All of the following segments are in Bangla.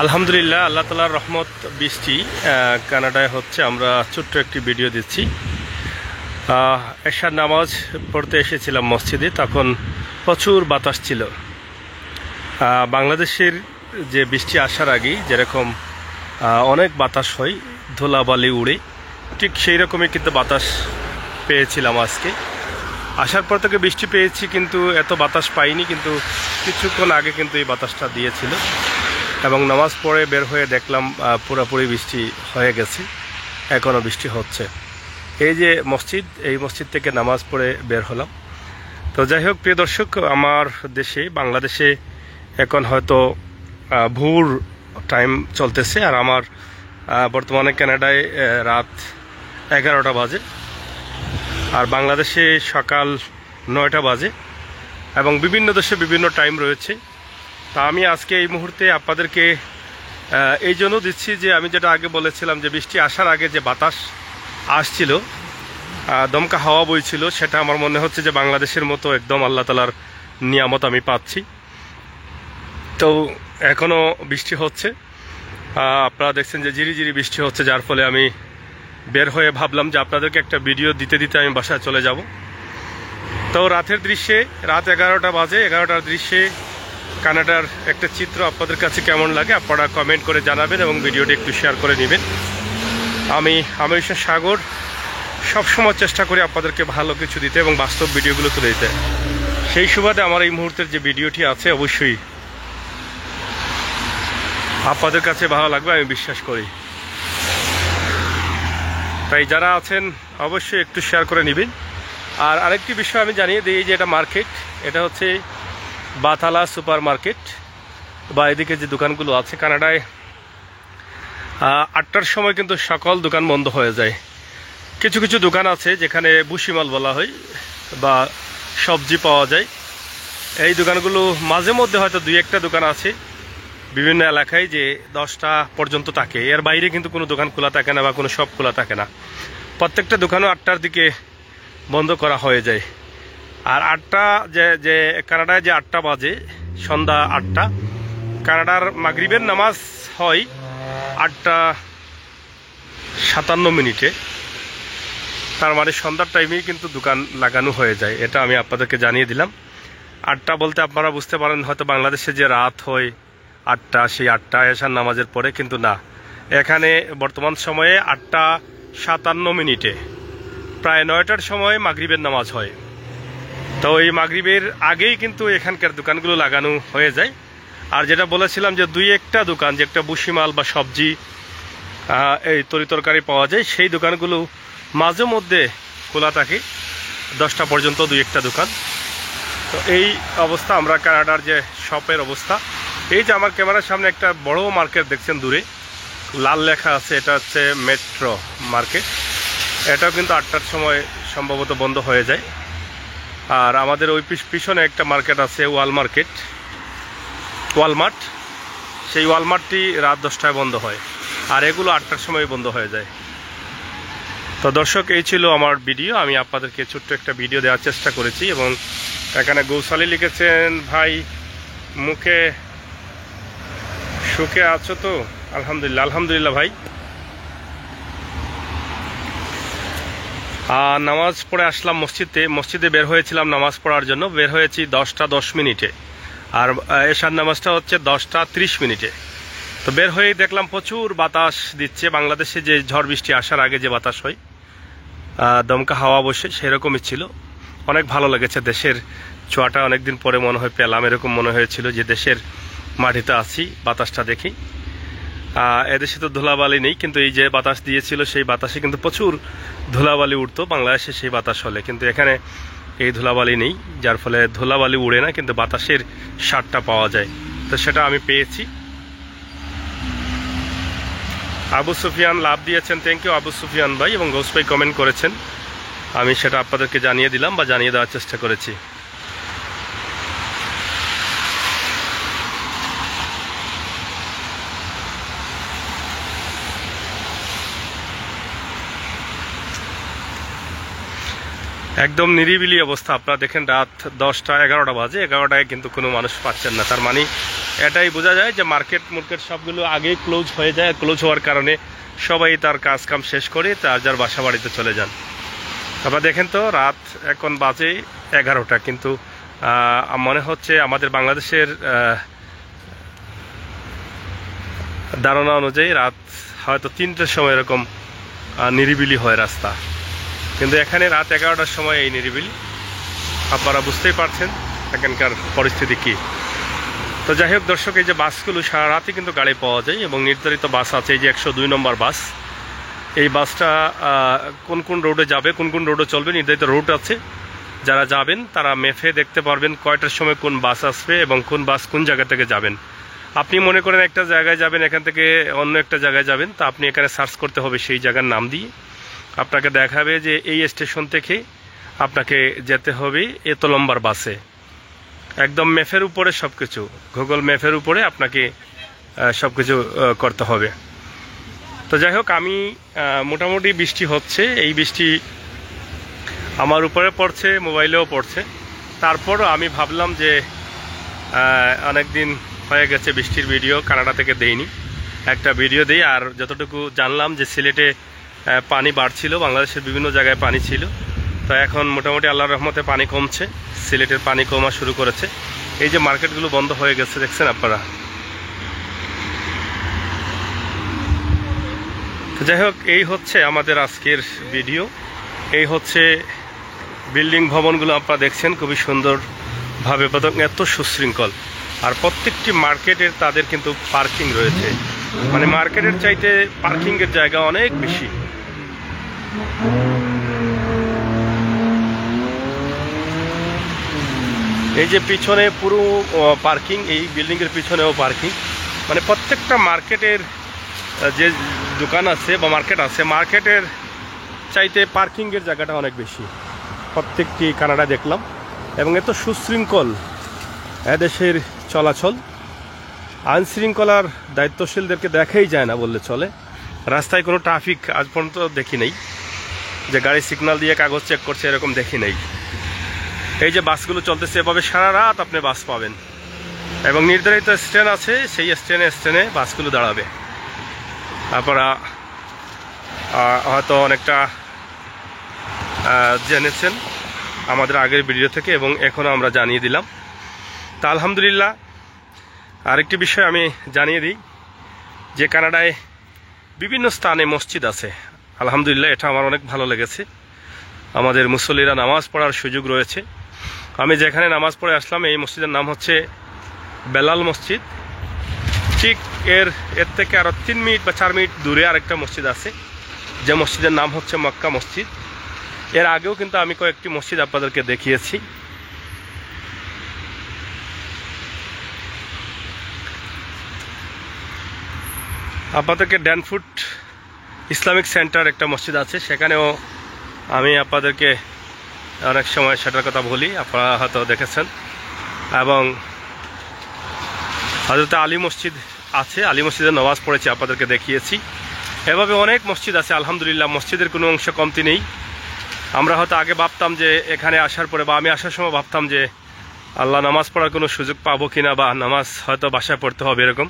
আলহামদুলিল্লাহ, আল্লাহ তাআলার রহমত, বৃষ্টি কানাডায় হচ্ছে। আমরা ছোট্ট একটি ভিডিও দিচ্ছি। এশার নামাজ পড়তে এসেছিলাম মসজিদে, তখন প্রচুর বাতাস ছিল। বাংলাদেশের যে বৃষ্টি আসার আগেই যেরকম অনেক বাতাস হয়, ধুলাবালি উড়ে, ঠিক সেই রকমই কিন্তু বাতাস পেয়েছিলাম আজকে। আসার পর থেকে বৃষ্টি পেয়েছি, কিন্তু এত বাতাস পাইনি। কিন্তু কিছুক্ষণ আগে কিন্তু এই বাতাসটা দিয়েছিল এবং নামাজ পড়ে বের হয়ে দেখলাম পুরোপুরি বৃষ্টি হয়ে গেছে, এখনও বৃষ্টি হচ্ছে। এই যে মসজিদ, এই মসজিদ থেকে নামাজ পড়ে বের হলাম। তো যাই হোক, প্রিয় দর্শক, আমার দেশে বাংলাদেশে এখন হয়তো ভোর টাইম চলতেছে, আর আমার বর্তমানে কানাডায় রাত 11টা বাজে, আর বাংলাদেশে সকাল 9টা বাজে, এবং বিভিন্ন দেশে বিভিন্ন টাইম রয়েছে। তা আমি আজকে এই মুহূর্তে আপনাদেরকে এই জন্য দিচ্ছি যে আমি যেটা আগে বলেছিলাম যে বৃষ্টি আসার আগে যে বাতাস আসছিল, দমকা হাওয়া বইছিল, সেটা আমার মনে হচ্ছে যে বাংলাদেশের মতো একদম আল্লাহ তাআলার নিয়ামত আমি পাচ্ছি। তো এখনও বৃষ্টি হচ্ছে, আপনারা দেখছেন যে ঝিরিঝিরি বৃষ্টি হচ্ছে, যার ফলে আমি বের হয়ে ভাবলাম যে আপনাদেরকে একটা ভিডিও দিতে দিতে আমি বাসায় চলে যাব। তো রাতের দৃশ্যে, রাত 11টা বাজে, 11টার দৃশ্যে কানাডার একটা চিত্র আপনাদের কাছে কেমন লাগে আপনারা কমেন্ট করে জানাবেন এবং ভিডিওটি একটু শেয়ার করে নেবেন। আমি আমির সাগর সবসময় চেষ্টা করি আপনাদেরকে ভালো কিছু দিতে এবং বাস্তব ভিডিওগুলো তুলে দিতে। সেই সুবাদে আমার এই মুহূর্তের যে ভিডিওটি আছে অবশ্যই আপনাদের কাছে ভালো লাগবে, আমি বিশ্বাস করি। তাই যারা আছেন অবশ্যই একটু শেয়ার করে নেবেন। আর আরেকটি বিষয় আমি জানিয়ে দিই যে এটা মার্কেট, এটা হচ্ছে বাতালা সুপার মার্কেট, বা এদিকে যে দোকানগুলো আছে কানাডায় 8টার সময় কিন্তু সকল দোকান বন্ধ হয়ে যায়। কিছু কিছু দোকান আছে যেখানে বুশিমাল বলা হয় বা সবজি পাওয়া যায়। এই দোকানগুলো মাঝে মধ্যে হয়তো 2-1টা দোকান আছে বিভিন্ন এলাকায় যে 10টা পর্যন্ত থাকে, এর বাইরে কিন্তু কোনো দোকান খোলা থাকে না বা কোনো শপ খোলা থাকে না। প্রত্যেকটা দোকানও 8টার দিকে বন্ধ করা হয়ে যায়। আর 8টা যে কানাডায় যে 8টা বাজে, সন্ধ্যা 8টা, কানাডার মাগরিবের নামাজ হয় 8টা 57 মিনিটে। তার মানে সন্ধ্যার টাইমেই কিন্তু দোকান লাগানো হয়ে যায়, এটা আমি আপনাদেরকে জানিয়ে দিলাম। 8টা বলতে আপনারা বুঝতে পারেন হয়তো বাংলাদেশে যে রাত হয় 8টা, সেই 8টা এশার নামাজের পরে, কিন্তু না, এখানে বর্তমান সময়ে 8টা 57 মিনিটে, প্রায় 9টার সময় মাগরিবের নামাজ হয়। তো এই মাগরিবের আগেই কিন্তু এখানকার দোকানগুলো লাগানো হয়ে যায়। আর যেটা বলেছিলাম যে 2-1টা দোকান, যে একটা বুশিমাল বা সবজি এই তরিতরকারি পাওয়া যায়, সেই দোকানগুলো মাঝে মধ্যে খোলা থাকে 10টা পর্যন্ত, 2-1টা দোকান। তো এই অবস্থা আমরা কানাডার যে শপের অবস্থা। এই যে আমার ক্যামেরার সামনে একটা বড় মার্কেট দেখছেন দূরে, লাল লেখা আছে, এটা হচ্ছে মেট্রো মার্কেট। এটাও কিন্তু 8টার সময় সম্ভবত বন্ধ হয়ে যায়। আর আমাদের ওই পিছনে একটা মার্কেট আছে, ওয়ালমার্ট, সেই ওয়ালমার্টটি রাত 10টায় বন্ধ হয়, আর এগুলো 8টার সময় বন্ধ হয়ে যায়। তো দর্শক, এই ছিল আমার ভিডিও। আমি আপনাদেরকে ছোট্ট একটা ভিডিও দেওয়ার চেষ্টা করেছি। এবং এখানে গৌসালি লিখেছেন, ভাই মুখে সুখে আছো তো? আলহামদুলিল্লাহ, আলহামদুলিল্লাহ ভাই। নামাজ পড়ে আসলাম মসজিদে বের হয়েছিলাম নামাজ পড়ার জন্য, বের হয়েছি 10টা 10 মিনিটে, আর এশার নামাজটা হচ্ছে 10টা 30 মিনিটে। তো বের হয়ে দেখলাম প্রচুর বাতাস দিচ্ছে, বাংলাদেশে যে ঝড় বৃষ্টি আসার আগে যে বাতাস হয়, দমকা হাওয়া বসে, সেরকমই ছিল। অনেক ভালো লেগেছে, দেশের ছোঁয়াটা অনেকদিন পরে মনে হয় পেলাম, এরকম মনে হয়েছিল যে দেশের মাটিতে আছি বাতাসটা দেখি। এদেশে তো ধুলাবালি নেই, কিন্তু এই যে বাতাস দিয়েছিল সেই বাতাসে কিন্তু প্রচুর ধুলাবালি উঠতো বাংলাদেশে সেই বাতাস হলে, কিন্তু এখানে এই ধুলাবালি নেই, যার ফলে ধুলাবালি উড়ে না, কিন্তু বাতাসের স্বাদটা পাওয়া যায়। তো সেটা আমি পেয়েছি। আবু সুফিয়ান লাভ দিয়েছেন, থ্যাংক ইউ আবু সুফিয়ান ভাই, এবং গৌস ভাই কমেন্ট করেছেন, আমি সেটা আপনাদেরকে জানিয়ে দিলাম বা জানিয়ে দেওয়ার চেষ্টা করেছি। একদম নিরিবিলি অবস্থা। আপনারা দেখেন রাত 10টা 11টা বাজে, 11টায় কিন্তু কোনো মানুষ পাচ্ছেন না। তার মানে এটাই বোঝা যায় যে মার্কেট সবগুলো আগেই ক্লোজ হয়ে যায়। ক্লোজ হওয়ার কারণে সবাই তার কাজ কাম শেষ করে তার যার বাসা বাড়িতে চলে যান। আপনারা দেখেন তো রাত এখন বাজে 11টা, কিন্তু মনে হচ্ছে আমাদের বাংলাদেশের ধারণা অনুযায়ী রাত হয়তো 3টার সময় এরকম নিরিবিলি হয় রাস্তা, কিন্তু এখানে রাত 11টার সময় এই নিরিবিলি। আপনারা বুঝতেই পারছেন এখানকার পরিস্থিতি কি। তো যাই হোক দর্শক, এই যে বাসগুলো সারা রাতই কিন্তু গাড়ি পাওয়া যায় এবং নির্ধারিত বাস আছে। এই যে 102 নম্বর বাস, এই বাসটা কোন কোন রোডে যাবে, কোন কোন রোডে চলবে নির্ধারিত রুট আছে। যারা যাবেন তারা মেপে দেখতে পারবেন কয়টার সময় কোন বাস আসবে এবং কোন বাস কোন জায়গা থেকে যাবেন। আপনি মনে করেন একটা জায়গায় যাবেন, এখান থেকে অন্য একটা জায়গায় যাবেন, তা আপনি এখানে সার্চ করতে হবে সেই জায়গার নাম দিয়ে। আপনাকে দেখাবে যে এই স্টেশন থেকে আপনাকে যেতে হবে এত নম্বর বাসে। একদম ম্যাপের উপরে সব কিছু, গুগল ম্যাপের উপরে আপনাকে সব কিছু করতে হবে। তো যাই হোক, আমি মোটামুটি বৃষ্টি হচ্ছে, এই বৃষ্টি আমার উপরে পড়ছে, মোবাইলেও পড়ছে। তারপরও আমি ভাবলাম যে অনেক দিন হয়ে গেছে বৃষ্টির ভিডিও কানাডা থেকে দেইনি, একটা ভিডিও দিই। আর যতটুকু জানলাম যে সিলেটে পানি বাড়ছিল, বাংলাদেশের বিভিন্ন জায়গায় পানি ছিল, তো এখন মোটামুটি আল্লাহর রহমতে পানি কমছে, সিলেটের পানি কমা শুরু করেছে। এই যে মার্কেটগুলো বন্ধ হয়ে গেছে দেখছেন আপনারা। তো যাই হোক, এই হচ্ছে আমাদের আজকের ভিডিও। এই হচ্ছে বিল্ডিং ভবনগুলো আপনারা দেখছেন, খুবই সুন্দরভাবে এত সুশৃঙ্খল। আর প্রত্যেকটি মার্কেটের তাদের কিন্তু পার্কিং রয়েছে, মানে মার্কেটের চাইতে পার্কিংয়ের জায়গা অনেক বেশি। এই যে পিছনে পুরো পার্কিং, এই বিল্ডিংয়ের পিছনেও পার্কিং, মানে প্রত্যেকটা মার্কেটের যে দোকান আছে বা মার্কেট আছে, মার্কেটের চাইতে পার্কিংয়ের জায়গাটা অনেক বেশি প্রত্যেকটি কানাডা দেখলাম। এবং এত সুশৃঙ্খল এদেশের চলাচল, আইনশৃঙ্খলার দায়িত্বশীলদেরকে দেখাই যায় না বললে চলে। রাস্তায় কোনো ট্রাফিক আজ পর্যন্ত দেখি নেই, যে গাড়ি সিগন্যাল দিয়ে কাগজ চেক করছে এরকম দেখি নেই। এই যে বাসগুলো চলতেছে এভাবে সারা রাত আপনি বাস পাবেন, এবং নির্ধারিত স্ট্যান্ড আছে, সেই স্ট্যান্ডে বাসগুলো দাঁড়াবে। আপনারা হয়তো অনেকটা জেনেছেন আমাদের আগের ভিডিও থেকে, এবং এখনও আমরা জানিয়ে দিলাম। তা আলহামদুলিল্লাহ। আরেকটি বিষয় আমি জানিয়ে দিই যে কানাডায় বিভিন্ন স্থানে মসজিদ আছে, আলহামদুলিল্লাহ, এটা আমার অনেক ভালো লেগেছে। আমাদের মুসল্লিরা নামাজ পড়ার সুযোগ রয়েছে। আমি যেখানে নামাজ পড়ে আসলাম এই মসজিদের নাম হচ্ছে বেলাল মসজিদ। ঠিক এর থেকে আরও 3 মিনিট বা 4 মিনিট দূরে আরেকটা মসজিদ আছে, যে মসজিদের নাম হচ্ছে মক্কা মসজিদ। এর আগেও কিন্তু আমি কয়েকটি মসজিদ আপনাদেরকে দেখিয়েছি। আপনাদেরকে ড্যানফুট ইসলামিক সেন্টার একটা মসজিদ আছে, সেখানেও আমি আপনাদেরকে অনেক সময় সেটার কথা বলি, আপনারা হয়তো দেখেছেন। এবং হযরত আলী মসজিদ আছে, আলী মসজিদে নামাজ পড়েছি, আপনাদেরকে দেখিয়েছি। এভাবে অনেক মসজিদ আছে আলহামদুলিল্লাহ, মসজিদের কোনো অংশ কমতি নেই। আমরা হয়তো আগে ভাবতাম যে এখানে আসার পরে, বা আমি আসার সময় ভাবতাম যে আল্লাহ নামাজ পড়ার কোনো সুযোগ পাবো কিনা, বা নামাজ হয়তো বাসায় পড়তে হবে এরকম,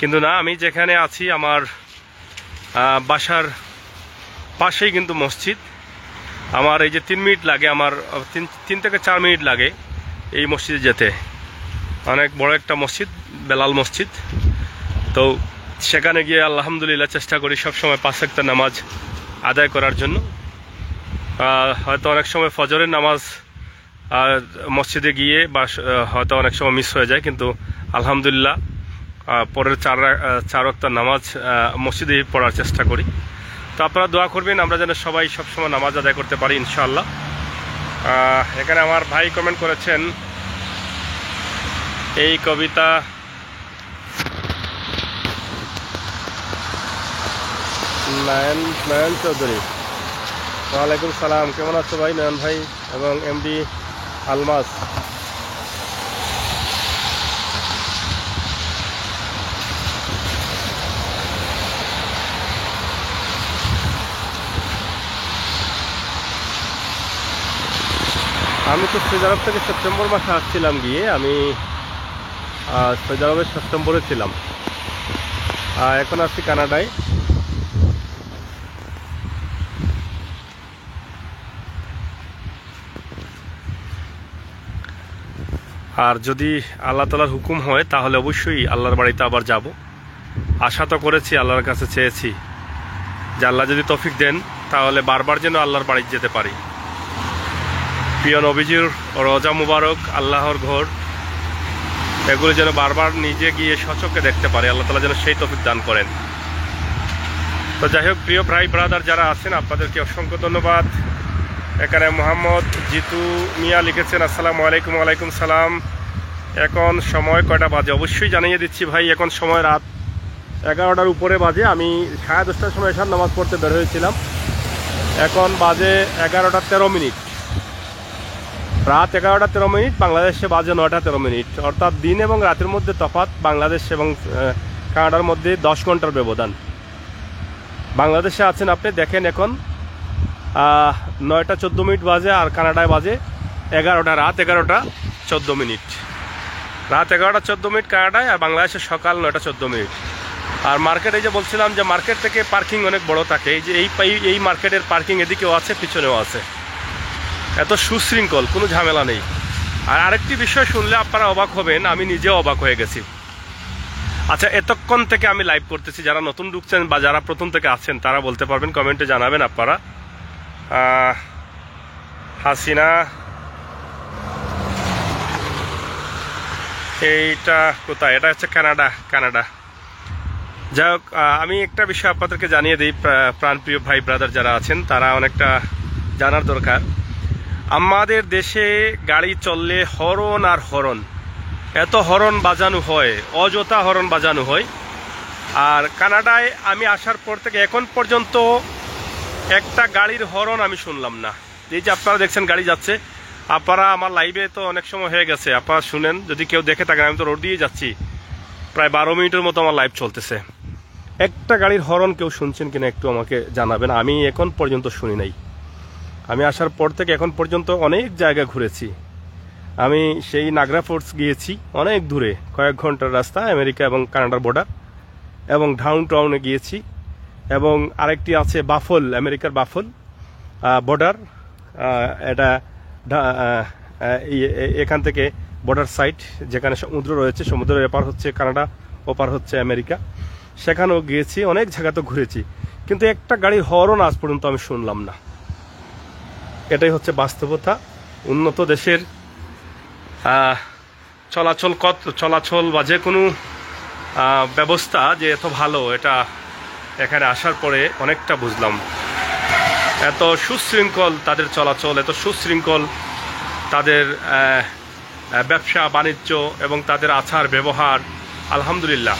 কিন্তু না, আমি যেখানে আছি আমার বাসার পাশেই কিন্তু মসজিদ। আমার এই যে 3 মিনিট লাগে, আমার 3 থেকে 4 মিনিট লাগে এই মসজিদে যেতে। অনেক বড় একটা মসজিদ, বেলাল মসজিদ। তো সেখানে গিয়ে আলহামদুলিল্লাহ চেষ্টা করি সবসময় 5 ওয়াক্ত নামাজ আদায় করার জন্য। হয়তো অনেক সময় ফজরের নামাজ মসজিদে গিয়ে বা হয়তো অনেক সময় মিস হয়ে যায়, কিন্তু আলহামদুলিল্লাহ পরের 4 ওয়াক্ত নামাজ মসজিদে পড়ার চেষ্টা করি। তো আপনারা দোয়া করবেন আমরা যেন সবাই সবসময় নামাজ আদায় করতে পারি ইনশাআল্লাহ। এখানে আমার ভাই কমেন্ট করেছেন এই কবিতা, নয়ন চৌধুরী। ওয়ালাইকুম সালাম, কেমন আছো ভাই নয়ন ভাই? এবং এমডি আলমাস। আমি তো সৌদি আরব থেকে সেপ্টেম্বর মাসে আসছিলাম গিয়ে, আমি সৌদি আরবের সেপ্টেম্বরে ছিলাম, এখন আছি কানাডায়। আর যদি আল্লাহ তাআলার হুকুম হয় তাহলে অবশ্যই আল্লাহর বাড়িতে আবার যাব। আশা তো করেছি, আল্লাহর কাছে চেয়েছি যে আল্লাহ যদি তৌফিক দেন তাহলে বারবার যেন আল্লাহর বাড়ি যেতে পারি। প্রিয় নবীজির রওজা মুবারক, আল্লাহর ঘর, এগুলো যেন বারবার নিজে গিয়ে সচক্ষে দেখতে পারে। আল্লাহ তাআলা যেন সেই তৌফিক দান করেন। তো যাই হোক, প্রিয় ভাই ব্রাদার যারা আছেন আপনাদেরকে অসংখ্য ধন্যবাদ। এখানে মোহাম্মদ জিতু মিয়া লিখেছেন, আসসালামু আলাইকুম। ওয়ালাইকুম সালাম। এখন সময় কয়টা বাজে অবশ্যই জানিয়ে দিচ্ছি ভাই। এখন সময় রাত 11টার উপরে বাজে। আমি 10:30টার সময় এশার নামাজ পড়তে বের হয়েছিলাম। এখন বাজে 11টা 13 মিনিট, রাত 11টা 13 মিনিট। বাংলাদেশে বাজে 9টা 13 মিনিট। অর্থাৎ দিন এবং রাতের মধ্যে তফাৎ বাংলাদেশ এবং কানাডার মধ্যে 10 ঘন্টার ব্যবধান। বাংলাদেশে আছেন আপনি, দেখেন এখন 9টা 14 মিনিট বাজে, আর কানাডায় বাজে 11টা, রাত 11টা 14 মিনিট। রাত 11টা 14 মিনিট কানাডায়, আর বাংলাদেশে সকাল 9টা 14 মিনিট। আর মার্কেট, এই যে বলছিলাম যে মার্কেট থেকে পার্কিং অনেক বড় থাকে। এই যে এই মার্কেটের পার্কিং এদিকেও আছে, পিছনেও আছে। এত সুশৃঙ্খল, কোনো ঝামেলা নেই। আর আরেকটি বিষয় শুনলে আপনারা অবাক হবেন, আমি নিজেও অবাক হয়ে গেছি। আচ্ছা, এতক্ষণ থেকে আমি লাইভ করতেছি, যারা নতুন ঢুকছেন বা যারা প্রথম থেকে আছেন তারা বলতে পারবেন, কমেন্টে জানাবেন আপনারা। হাসিনা, এইটা কোথায়? এটা হচ্ছে কানাডা। যাই হোক, আমি একটা বিষয় আপনাদেরকে জানিয়ে দিই, প্রাণপ্রিয় ভাই ব্রাদার যারা আছেন তারা অনেকটা জানার দরকার। আমাদের দেশে গাড়ি চললে হরন আর হরন, এত হরন বাজানো হয়, অযথা হরন বাজানো হয়। আর কানাডায় আমি আসার পর থেকে এখন পর্যন্ত একটা গাড়ির হরন আমি শুনলাম না। এই যে আপনারা দেখছেন গাড়ি যাচ্ছে, আপনারা আমার লাইভে তো অনেক সময় হয়ে গেছে, আপনারা শুনেন। যদি কেউ দেখে থাকেন, আমি তো রোড দিয়ে যাচ্ছি, প্রায় 12 মিনিটের মতো আমার লাইভ চলতেছে। একটা গাড়ির হরন কেউ শুনছেন কিনা একটু আমাকে জানাবেন। আমি এখন পর্যন্ত শুনি নাই। আমি আসার পর থেকে এখন পর্যন্ত অনেক জায়গা ঘুরেছি। আমি সেই নাগরা ফোর্টস গিয়েছি, অনেক দূরে, কয়েক ঘন্টার রাস্তা, আমেরিকা এবং কানাডার বর্ডার, এবং ডাউন টাউনে গিয়েছি। এবং আরেকটি আছে বাফল, আমেরিকার বাফল বর্ডার। এটা এখান থেকে বর্ডার সাইড, যেখানে সমুদ্র রয়েছে, সমুদ্রের এপার হচ্ছে কানাডা, ওপার হচ্ছে আমেরিকা, সেখানেও গিয়েছি। অনেক জায়গাতে ঘুরেছি, কিন্তু একটা গাড়ির হরন আজ পর্যন্ত আমি শুনলাম না। এটাই হচ্ছে বাস্তবতা। উন্নত দেশের চলাচল বা যে কোনো ব্যবস্থা যে এত ভালো, এটা এখানে আসার পরে অনেকটা বুঝলাম। এত সুশৃঙ্খল তাদের চলাচল, এত সুশৃঙ্খল তাদের ব্যবসা বাণিজ্য এবং তাদের আচার ব্যবহার, আলহামদুলিল্লাহ।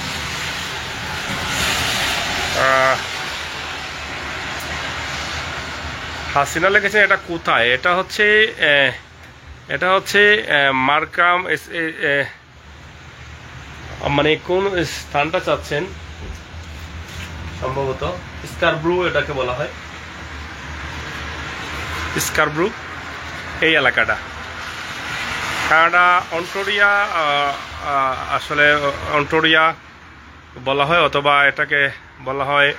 হাসিনা লিখেছেন, এটা কোথায়? এটা হচ্ছে মার্কাম, মানে কোন স্থানটা চাচ্ছেন? সম্ভবত স্কারব্রু এটাকে বলা হয়, স্কারব্রু এই এলাকাটা। কানাডা অন্টোরিয়া, আসলে অন্টোরিয়া বলা হয়, অথবা এটাকে বলা হয়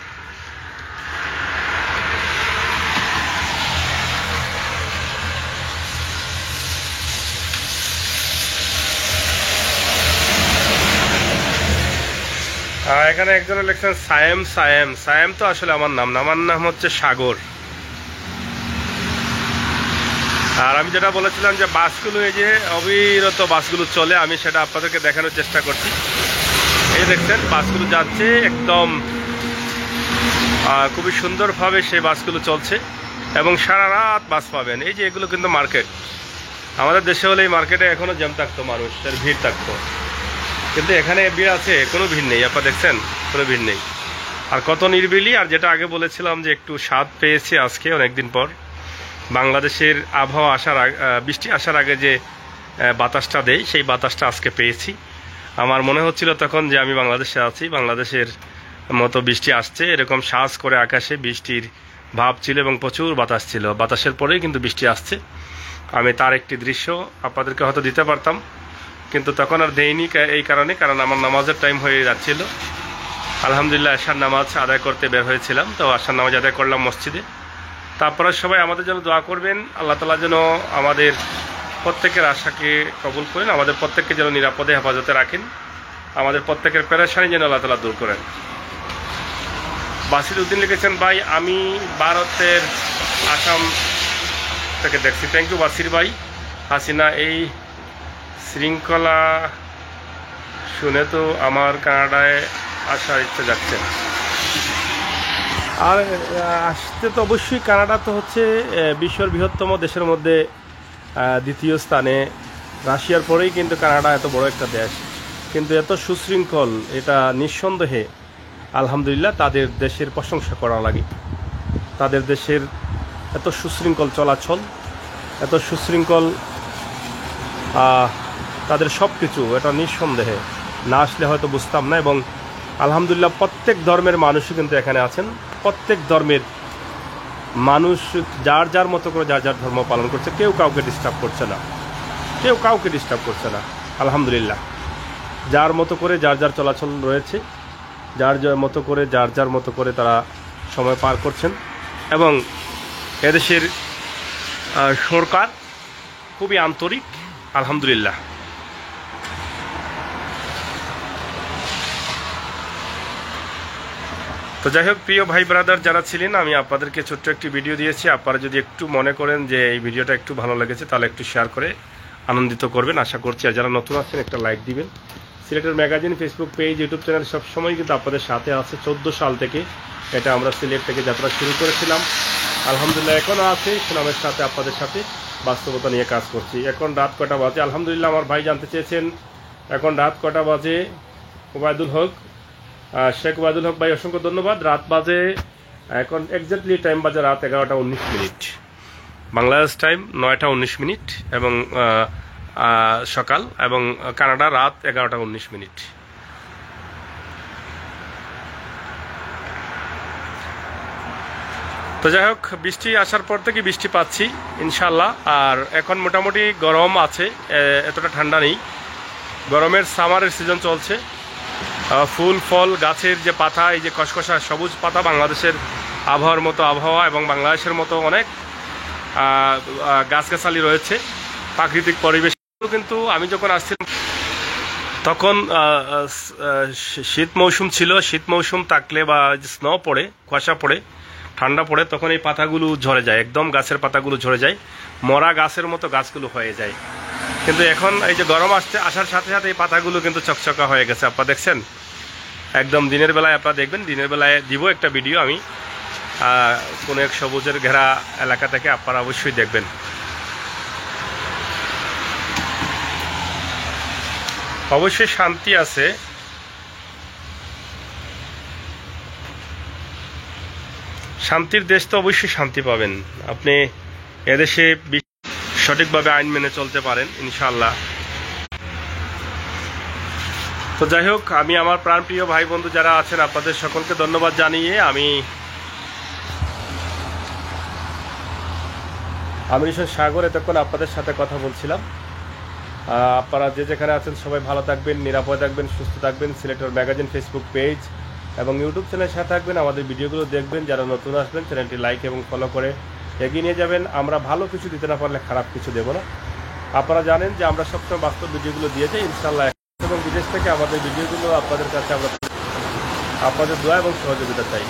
এখানে একজনে লিখছেন সায়েম তো আসলে আমার নাম না, আমার নাম হচ্ছে সাগর। আর আমি যেটা বলেছিলাম যে বাসগুলো, এই যে অবিরত বাসগুলো চলে, আমি সেটা আপনাদেরকে দেখানোর চেষ্টা করছি। এই দেখছেন বাসগুলো যাচ্ছে, একদম খুবই সুন্দরভাবে সেই বাসগুলো চলছে, এবং সারা রাত বাস পাবেন। এই যে এগুলো কিন্তু মার্কেট। আমাদের দেশে হলে এই মার্কেটে এখনো জ্যাম থাকতো, মানুষের ভিড় থাকতো, কিন্তু এখানে ভিড় আছে, কোনো ভিড় নেই। আপনারা দেখছেন কোনো ভিড় নেই। আর কত নিরিবিলি। আর যেটা আগে বলেছিলাম যে একটু স্বাদ পেয়েছি আজকে অনেকদিন পর। বাংলাদেশের আবহাওয়া বৃষ্টি আসার আগে যে বাতাসটা দেয়, সেই বাতাসটা আজকে পেয়েছি। আমার মনে হচ্ছিল তখন যে আমি বাংলাদেশে আছি, বাংলাদেশের মতো বৃষ্টি আসছে, এরকম সাজ করে আকাশে বৃষ্টির ভাব ছিল এবং প্রচুর বাতাস ছিল। বাতাসের পরেই কিন্তু বৃষ্টি আসছে। আমি তার একটি দৃশ্য আপনাদেরকে হয়তো দিতে পারতাম, কিন্তু তখন আর দেয়নি এই কারণে, কারণ আমার নামাজের টাইম হয়ে যাচ্ছিল। আলহামদুলিল্লাহ আশার নামাজ আদায় করতে বের হয়েছিলাম, তো আশার নামাজ আদায় করলাম মসজিদে। তারপরে সবাই আমাদের জন্য দোয়া করবেন, আল্লাহ তাআলা যেন আমাদের প্রত্যেকের আশাকে কবুল করেন, আমাদের প্রত্যেককে যেন নিরাপদে হেফাজতে রাখেন, আমাদের প্রত্যেকের পেরেশানি যেন আল্লাহ তাআলা দূর করেন। বাসির উদ্দিন লিখেছেন, ভাই আমি ভারতের আসাম থেকে দেখছি। থ্যাংক ইউ বাসির ভাই। হাসিনা এই শৃঙ্খলা শুনে তো আমার কানাডায় আসার ইচ্ছে যাচ্ছে। আর আসতে তো অবশ্যই, কানাডা তো হচ্ছে বিশ্বের বৃহত্তম দেশের মধ্যে দ্বিতীয় স্থানে, রাশিয়ার পরেই কিন্তু কানাডা এত বড় একটা দেশ, কিন্তু এত সুশৃঙ্খল, এটা নিঃসন্দেহে আলহামদুলিল্লাহ তাদের দেশের প্রশংসা করা লাগে। তাদের দেশের এত সুশৃঙ্খল চলাচল, এত সুশৃঙ্খল তাদের সব কিছু, এটা নিঃসন্দেহে না আসলে হয়তো বুঝতাম না। এবং আলহামদুলিল্লাহ প্রত্যেক ধর্মের মানুষই কিন্তু এখানে আছেন, প্রত্যেক ধর্মের মানুষ যার যার মতো করে যার যার ধর্ম পালন করছে, কেউ কাউকে ডিস্টার্ব করছে না, কেউ কাউকে ডিস্টার্ব করছে না। আলহামদুলিল্লাহ যার মতো করে যার যার চলাচল রয়েছে, যার যার মতো করে যার যার মতো করে তারা সময় পার করছেন। এবং এদেশের সরকার খুবই আন্তরিক, আলহামদুলিল্লাহ। তো যাই হোক, প্রিয় ভাই ব্রাদার যারা ছিলেন, আমি আপনাদেরকে ছোট্ট একটি ভিডিও দিয়েছি। আপনারা যদি একটু মনে করেন যে এই ভিডিওটা একটু ভালো লেগেছে, তাহলে একটু শেয়ার করে আনন্দিত করবেন আশা করছি। আর যারা নতুন আসছেন একটা লাইক দিবেন। সিলেটের magazine Facebook page, YouTube channel সবসময় কিন্তু আপনাদের সাথে আছে। 14 সাল থেকে এটা আমরা সিলেট থেকে যাত্রা শুরু করেছিলাম, আলহামদুলিল্লাহ এখনও আছে, সুনামের সাথে আপনাদের সাথে বাস্তবতা নিয়ে কাজ করছি। এখন রাত কটা বাজে? আলহামদুলিল্লাহ আমার ভাই জানতে চেয়েছেন এখন রাত কটা বাজে। ওবায়দুল হক, শেখ ওবায়দুল হক ভাই অসংখ্য ধন্যবাদ। রাত বাজে এখন এক্স্যাক্টলি টাইম বাজে রাত 11টা 19 মিনিট, বাংলাদেশ টাইম 9টা 19 মিনিট এবং সকাল, এবং কানাডা রাত 11টা 19 মিনিট। তো যাই হোক, বৃষ্টি আসার পর থেকে বৃষ্টি পাচ্ছি ইনশাল্লাহ। আর এখন মোটামুটি গরম আছে, এতটা ঠান্ডা নেই। গরমের সামারের সিজন চলছে, ফুল ফল গাছের যে পাতা, এই যে কসকসা সবুজ পাতা, বাংলাদেশের আবহাওয়ার মতো আবহাওয়া এবং বাংলাদেশের মতো অনেক গাছগাছালি রয়েছে, প্রাকৃতিক পরিবেশ। কিন্তু আমি যখন আসছিলাম তখন শীত মৌসুম ছিল। শীত মৌসুম থাকলে বা স্নো পড়ে, কুয়াশা পড়ে, ঠান্ডা পড়ে, তখন এই পাতাগুলো ঝরে যায়, একদম গাছের পাতাগুলো ঝরে যায়, মরা গাছের মতো গাছগুলো হয়ে যায়। কিন্তু এখন এই যে গরম আসার সাথে সাথে এই পাতাগুলো কিন্তু চকচকা হয়ে গেছে। আপনারা দেখছেন, একদম দিনের বেলায় আপনারা দেখবেন। দিনের বেলায় দিব একটা ভিডিও আমি কোনো এক সবুজের ঘেরা এলাকা থেকে, আপনারা অবশ্যই দেখবেন। অবশ্যই শান্তি আছে, শান্তির দেশ তো অবশ্যই শান্তি পাবেন আপনি। এদেশে সঠিকভাবে আইন মেনে চলতে পারেন ইনশাআল্লাহ। তো যাই হোক, আমি আমার প্রাণপ্রিয় ভাই বন্ধু যারা আছেন আপনাদের সকলকে ধন্যবাদ জানিয়ে আমি সাগর এতক্ষণ আপনাদের সাথে কথা বলছিলাম। আপনারা যে যেখানে আছেন সবাই ভালো থাকবেন, নিরাপদ থাকবেন, সুস্থ থাকবেন। সিলেটের ম্যাগাজিন ফেসবুক পেজ এবং ইউটিউব চ্যানেলের সাথে থাকবেন, আমাদের ভিডিওগুলো দেখবেন। যারা নতুন আসবেন চ্যানেলটি লাইক এবং ফলো করে এগিয়ে নিয়ে যাবেন। আমরা ভালো কিছু দিতে না পারলে খারাপ কিছু দেবো না। আপনারা জানেন যে আমরা সবসময় বাস্তব ভিডিওগুলো দিয়ে যাই ইনশাআল্লাহ, এবং বিদেশ থেকে আমাদের ভিডিওগুলো আপনাদের কাছে আমরা আপনাদের দোয়া এবং সহযোগিতা চাই।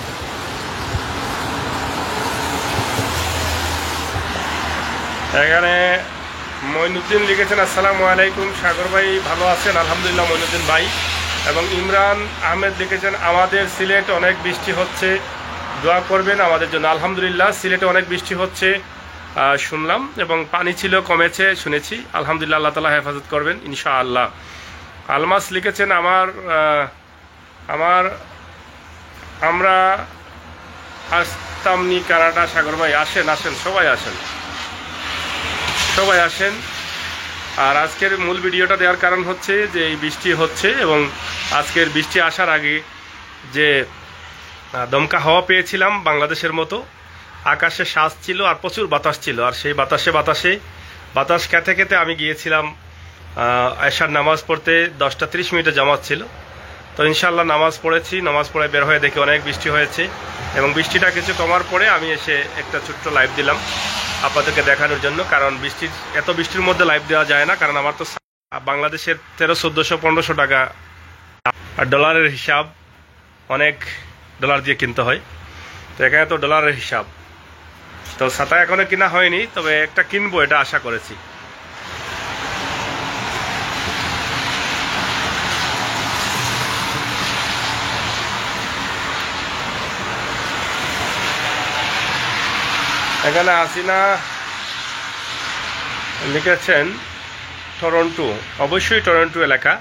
এখানে মঈনুদ্দিন লিখেছেন, আসসালামু আলাইকুম সাগর ভাই, ভালো আছেন? আলহামদুলিল্লাহ মঈনুদ্দিন ভাই। এবং ইমরান আহমেদ লিখেছেন, আমাদের সিলেট অনেক বৃষ্টি হচ্ছে, দোয়া করবেন আমাদের জন্য। আলহামদুলিল্লাহ সিলেটে অনেক বৃষ্টি হচ্ছে শুনলাম, এবং পানি ছিল কমেছে শুনেছি। আলহামদুলিল্লাহ, আল্লাহ তাআলা হেফাজত করবেন ইনশাআল্লাহ। আলমাস লিখেছেন, আমরা আসতামনি কানাডা। সাগর ভাই আসেন, সবাই আসেন। আর আজকের মূল ভিডিওটা দেওয়ার কারণ হচ্ছে যে এই বৃষ্টি হচ্ছে, এবং আজকের বৃষ্টি আসার আগে যে দমকা হাওয়া পেয়েছিলাম বাংলাদেশের মতো, আকাশে শ্বাস ছিল আর প্রচুর বাতাস ছিল। আর সেই বাতাসে বাতাস খেতে খেতে আমি গিয়েছিলাম এশার নামাজ পড়তে 10:30 জামাত ছিল। তো ইনশাল্লাহ নামাজ পড়েছি, নামাজ পড়ে বের হয়ে দেখি অনেক বৃষ্টি হয়েছে এবং বৃষ্টিটা কিছু কমার পরে আমি এসে একটা ছোট্ট লাইভ দিলাম আপনাদেরকে দেখানোর জন্য। কারণ এত বৃষ্টির মধ্যে লাইভ দেওয়া যায় না, কারণ আমার তো বাংলাদেশের 1300-1400 টাকা আর ডলারের হিসাব, অনেক ডলার দিয়ে কিনতে হয়। তো এখানে তো ডলারের হিসাব, তো ছাতা এখনো কিনা হয়নি, তবে একটা কিনবো এটা আশা করেছি। এখানে হাসিনা লিখেছেন টরন্টো, অবশ্যই টরন্টো এলাকা।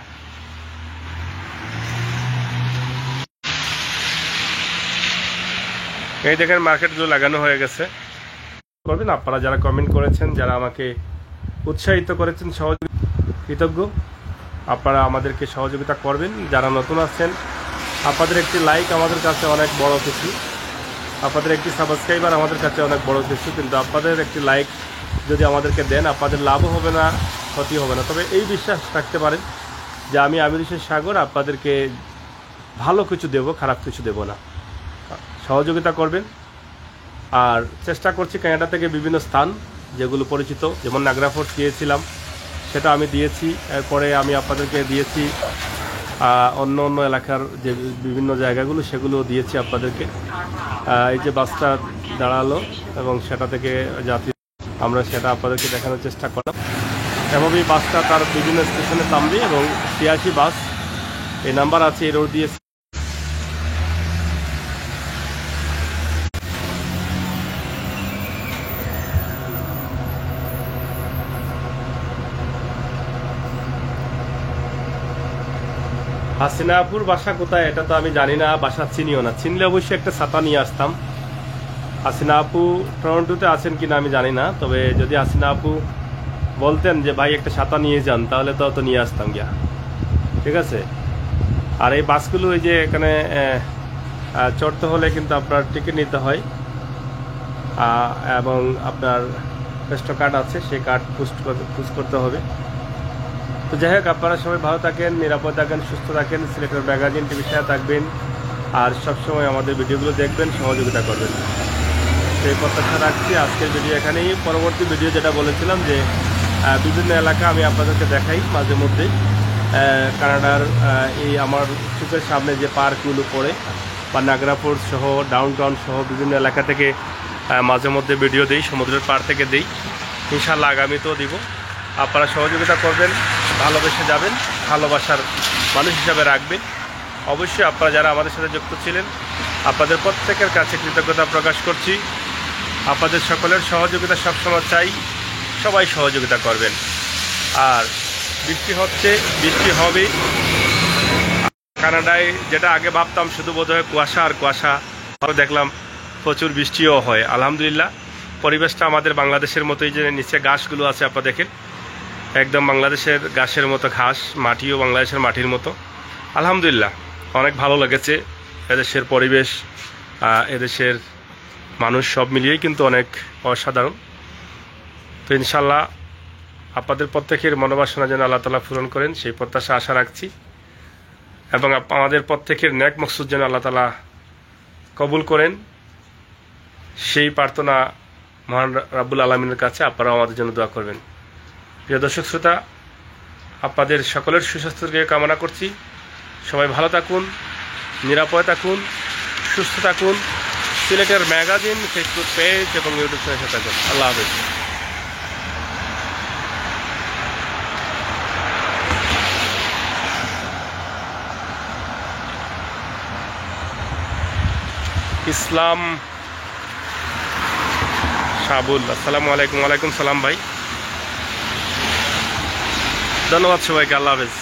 এই দেখেন মার্কেটগুলো লাগানো হয়ে গেছে। করবেন আপনারা যারা কমেন্ট করেছেন, যারা আমাকে উৎসাহিত করেছেন, কৃতজ্ঞ। আপনারা আমাদেরকে সহযোগিতা করবেন। যারা নতুন আছেন, আপনাদের একটি লাইক আমাদের কাছে অনেক বড় কিছু, আপনাদের একটি সাবস্ক্রাইবার আমাদের কাছে অনেক বড় কিছু। কিন্তু আপনাদের একটি লাইক যদি আমাদেরকে দেন, আপনাদের লাভও হবে না, ক্ষতি হবে না। তবে এই বিশ্বাস রাখতে পারেন যে আমি আমির হোসেন সাগর আপনাদেরকে ভালো কিছু দেব, খারাপ কিছু দেব না। সহযোগিতা করবেন। আর চেষ্টা করছি ক্যানাডা থেকে বিভিন্ন স্থান যেগুলো পরিচিত, যেমন নাগরা ফোর্ট দিয়েছিলাম, সেটা আমি দিয়েছি। এরপরে আমি আপনাদেরকে দিয়েছি অন্য অন্য এলাকার যে বিভিন্ন জায়গাগুলো, সেগুলো দিয়েছি আপনাদেরকে। এই যে বাসটা দাঁড়ালো এবং সেটা থেকে যাত্রী, আমরা সেটা আপনাদেরকে দেখানোর চেষ্টা করলাম। এভাবেই বাসটা তার বিভিন্ন স্টেশনে নামবে এবং 86 বাস, এই নাম্বার আছে, এই রোড দিয়ে। হাসিনাপুর বাসা কোথায় এটা তো আমি জানি না, বাসা চিনিও না। চিনলে অবশ্যই একটা ছাতা নিয়ে আসতাম। হাসিনা আপু টরন্টোতে আছেন কিনা আমি জানি না, তবে যদি হাসিনা আপু বলতেন যে ভাই একটা ছাতা নিয়ে যান, তাহলে তো নিয়ে আসতাম গিয়া। ঠিক আছে। আর এই বাসগুলো ওই যে এখানে চড়তে হলে কিন্তু আপনার টিকিট নিতে হয় এবং আপনার রেস্টো কার্ড আছে, সেই কার্ড পুশ করতে হবে। তো যাই হোক, আপনারা সবাই ভালো থাকেন, নিরাপদ থাকেন, সুস্থ থাকেন। সিলেটের ম্যাগাজিন টিভির সাথে থাকবেন আর সবসময় আমাদের ভিডিওগুলো দেখবেন, সহযোগিতা করবেন, সেই প্রত্যাশা রাখছি। আজকের ভিডিও এখানেই। পরবর্তী ভিডিও যেটা বলেছিলাম যে বিভিন্ন এলাকা আমি আপনাদেরকে দেখাই মাঝে মধ্যে। কানাডার এই আমার চোখের সামনে যে পার্কগুলো পড়ে বা নাগরা ফোর্ট সহ, ডাউনটাউন সহ বিভিন্ন এলাকা থেকে মাঝে মধ্যে ভিডিও দিই, সমুদ্রের পাড় থেকে দিই। ইনশাআল্লাহ আগামীতেও দিব। আপনারা সহযোগিতা করবেন, ভালোবেসে যাবেন, ভালোবাসার মানুষ হিসাবে রাখবেন। অবশ্যই আপনারা যারা আমাদের সাথে যুক্ত ছিলেন, আপনাদের প্রত্যেকের কাছে কৃতজ্ঞতা প্রকাশ করছি। আপনাদের সকলের সহযোগিতা সবসময় চাই, সবাই সহযোগিতা করবেন। আর বৃষ্টি হচ্ছে, বৃষ্টি হবে। কানাডায় যেটা আগে ভাবতাম শুধু বোধহয় কুয়াশা আর কুয়াশা, দেখলাম প্রচুর বৃষ্টিও হয়। আলহামদুলিল্লাহ, পরিবেশটা আমাদের বাংলাদেশের মতোই, যে নিচে ঘাসগুলো আছে আপনারা দেখেন, একদম বাংলাদেশের ঘাসের মতো ঘাস, মাটিও বাংলাদেশের মাটির মতো। আলহামদুলিল্লাহ, অনেক ভালো লেগেছে। এদেশের পরিবেশ, এদেশের মানুষ সব মিলিয়েই কিন্তু অনেক অসাধারণ। তো ইনশাল্লাহ আপনাদের প্রত্যেকের মনোবাসনা যেন আল্লাহ তাআলা পূরণ করেন, সেই প্রত্যাশা আশা রাখছি। এবং আমাদের প্রত্যেকের নেক মকসুদ যেন আল্লাহ তাআলা কবুল করেন, সেই প্রার্থনা মহান রাব্বুল আলামিনের কাছে আপনারাও আমাদের জন্য দোয়া করবেন। প্রিয় দর্শক শ্রোতা, আপনাদের সকলের সুস্বাস্থ্যকে কামনা করছি। সবাই ভালো থাকুন, নিরাপদে থাকুন, সুস্থ থাকুন। সিলেটের ম্যাগাজিন ফেসবুক পেজ এবং ইউটিউব চ্যানেলে থাকুন। আল্লাহ হাফেজ। ইসলাম শাবুল, আসসালামু আলাইকুম। ওয়ালাইকুম সালাম ভাই, ধন্যবাদ সবাইকে। আল্লাহ হাফেজ।